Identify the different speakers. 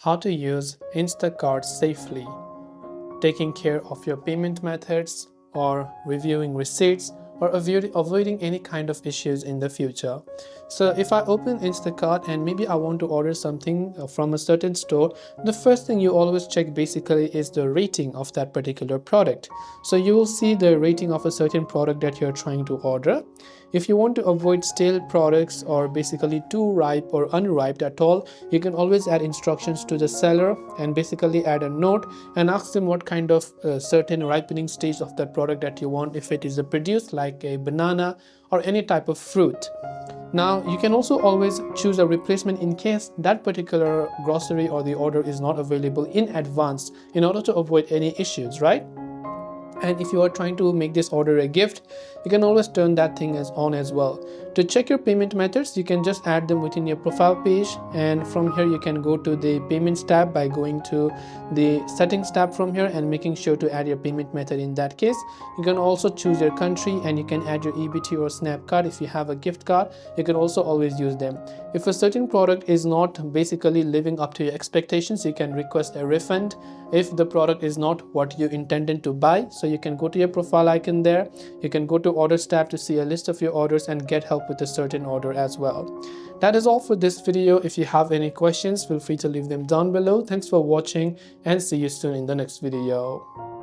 Speaker 1: How to use Instacart safely, taking care of your payment methods or reviewing receipts or avoiding any kind of issues in the future. So if I open Instacart and maybe I want to order something from a certain store, the first thing you always check basically is the rating of that particular product. So you will see the rating of a certain product that you're trying to order. If you want to avoid stale products or basically too ripe or unripe at all, you can always add instructions to the seller and basically add a note and ask them what kind of certain ripening stage of that product that you want, if it is a produce like a banana or any type of fruit. Now you can also always choose a replacement in case that particular grocery or the order is not available in advance in order to avoid any issues, right? And if you are trying to make this order a gift, you can always turn that thing on as well. To check your payment methods, you can just add them within your profile page, and from here you can go to the payments tab by going to the settings tab from here and making sure to add your payment method. In that case, you can also choose your country and you can add your EBT or snap card. If you have a gift card, you can also always use them. If a certain product is not basically living up to your expectations, you can request a refund if the product is not what you intended to buy. So you can go to your profile icon there, you can go to orders tab to see a list of your orders and get help with a certain order as well. That is all for this video. If you have any questions, feel free to leave them down below. Thanks for watching and see you soon in the next video.